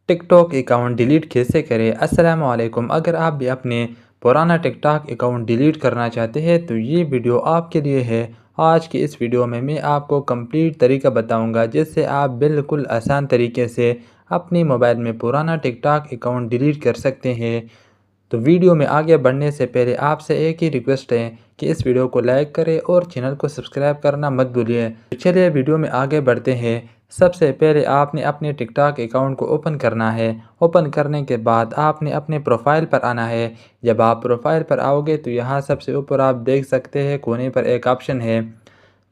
TikTok account delete कैसे करें। अस्सलाम वालेकुम। अगर आप भी अपने पुराना टिकटॉक अकाउंट डिलीट करना चाहते हैं तो ये वीडियो आपके लिए है। आज की इस वीडियो में मैं आपको कंप्लीट तरीका बताऊंगा जिससे आप बिल्कुल आसान तरीके से अपने मोबाइल में पुराना टिकटॉक अकाउंट डिलीट कर सकते हैं। तो वीडियो में आगे बढ़ने से पहले आपसे एक ही रिक्वेस्ट है कि इस वीडियो को लाइक करें और चैनल को सब्सक्राइब करना मत भूलिए। तो चलिए वीडियो में आगे बढ़ते हैं। सबसे पहले आपने अपने टिकटॉक अकाउंट को ओपन करना है। ओपन करने के बाद आपने अपने प्रोफाइल पर आना है। जब आप प्रोफाइल पर आओगे तो यहाँ सबसे ऊपर आप देख सकते हैं कोने पर एक ऑप्शन है,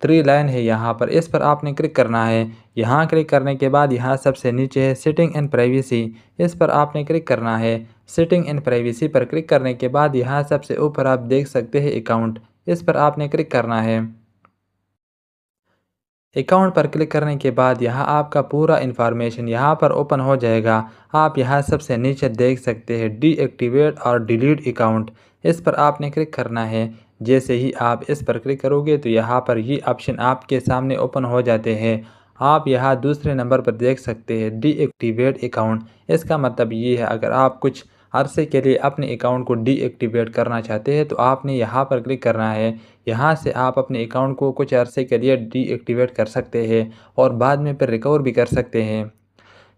थ्री लाइन है, यहाँ पर इस पर आपने क्लिक करना है। यहाँ क्लिक करने के बाद यहाँ सबसे नीचे है सेटिंग एंड प्राइवेसी, इस पर आपने क्लिक करना है। सेटिंग एंड प्राइवेसी पर क्लिक करने के बाद यहाँ सबसे ऊपर आप देख सकते हैं अकाउंट, इस पर आपने क्लिक करना है। अकाउंट पर क्लिक करने के बाद यहाँ आपका पूरा इन्फॉर्मेशन यहाँ पर ओपन हो जाएगा। आप यहाँ सबसे नीचे देख सकते हैं डीएक्टिवेट और डिलीट अकाउंट, इस पर आपने क्लिक करना है। जैसे ही आप इस पर क्लिक करोगे तो यहाँ पर ये ऑप्शन आपके सामने ओपन हो जाते हैं। आप यहाँ दूसरे नंबर पर देख सकते हैं डीएक्टिवेट अकाउंट। इसका मतलब ये है अगर आप कुछ अरसे के लिए अपने अकाउंट को डीएक्टिवेट करना चाहते हैं तो आपने यहाँ पर क्लिक करना है। यहाँ से आप अपने अकाउंट को कुछ अरसे के लिए डीएक्टिवेट कर सकते हैं और बाद में फिर रिकवर भी कर सकते हैं।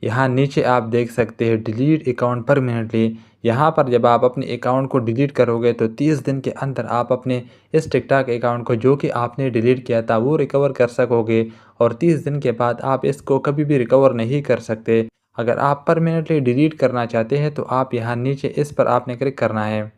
यहाँ नीचे आप देख सकते हैं डिलीट अकाउंट परमानेंटली। यहाँ पर जब आप अपने अकाउंट को डिलीट करोगे तो 30 दिन के अंदर आप अपने इस टिकटॉक अकाउंट को जो कि आपने डिलीट किया था वो रिकवर कर सकोगे और 30 दिन के बाद आप इसको कभी भी रिकवर नहीं कर सकते। अगर आप परमानेंटली डिलीट करना चाहते हैं तो आप यहाँ नीचे इस पर आपने क्लिक करना है।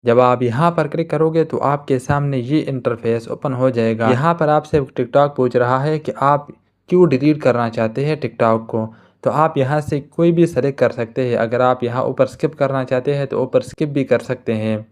जब आप यहाँ पर क्लिक करोगे तो आपके सामने ये इंटरफेस ओपन हो जाएगा। यहाँ पर आपसे टिकटॉक पूछ रहा है कि आप क्यों डिलीट करना चाहते हैं टिकटॉक को। तो आप यहाँ से कोई भी सेलेक्ट कर सकते हैं। अगर आप यहाँ ऊपर स्किप करना चाहते हैं तो ऊपर स्किप भी कर सकते हैं।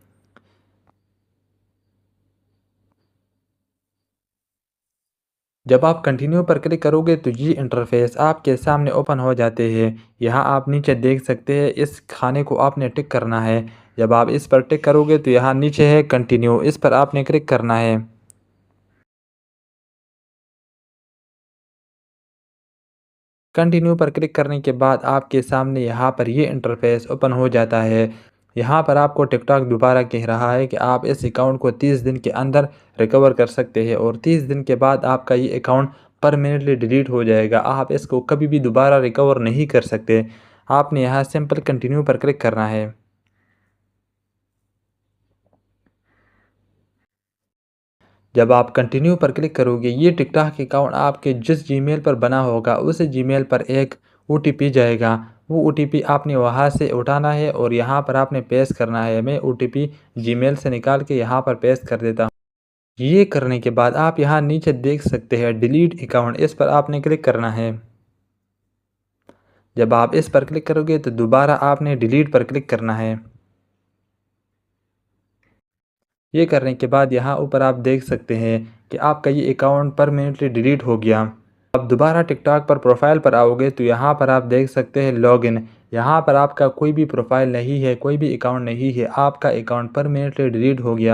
जब आप कंटिन्यू पर क्लिक करोगे तो ये इंटरफेस आपके सामने ओपन हो जाते हैं। यहाँ आप नीचे देख सकते हैं इस खाने को आपने टिक करना है। जब आप इस पर टिक करोगे तो यहाँ नीचे है कंटिन्यू, इस पर आपने क्लिक करना है। कंटिन्यू पर क्लिक करने के बाद आपके सामने यहाँ पर ये इंटरफेस ओपन हो जाता है। यहाँ पर आपको टिकटॉक दोबारा कह रहा है कि आप इस अकाउंट को 30 दिन के अंदर रिकवर कर सकते हैं और 30 दिन के बाद आपका ये अकाउंट परमानेंटली डिलीट हो जाएगा। आप इसको कभी भी दोबारा रिकवर नहीं कर सकते। आपने यहाँ सिंपल कंटिन्यू पर क्लिक करना है। जब आप कंटिन्यू पर क्लिक करोगे ये टिकटॉक अकाउंट आपके जिस जीमेल पर बना होगा उस जीमेल पर एक ओटीपी जाएगा। वो ओटीपी आपने वहाँ से उठाना है और यहाँ पर आपने पेस्ट करना है। मैं ओटीपी जीमेल से निकाल के यहाँ पर पेस्ट कर देता हूँ। ये करने के बाद आप यहाँ नीचे देख सकते हैं डिलीट अकाउंट, इस पर आपने क्लिक करना है। जब आप इस पर क्लिक करोगे तो दोबारा आपने डिलीट पर क्लिक करना है। ये करने के बाद यहाँ ऊपर आप देख सकते हैं कि आपका ये अकाउंट परमानेंटली डिलीट हो गया। अब दोबारा टिकटॉक पर प्रोफाइल पर आओगे तो यहाँ पर आप देख सकते हैं लॉगिन। यहाँ पर आपका कोई भी प्रोफाइल नहीं है, कोई भी अकाउंट नहीं है, आपका अकाउंट परमानेंटली डिलीट हो गया।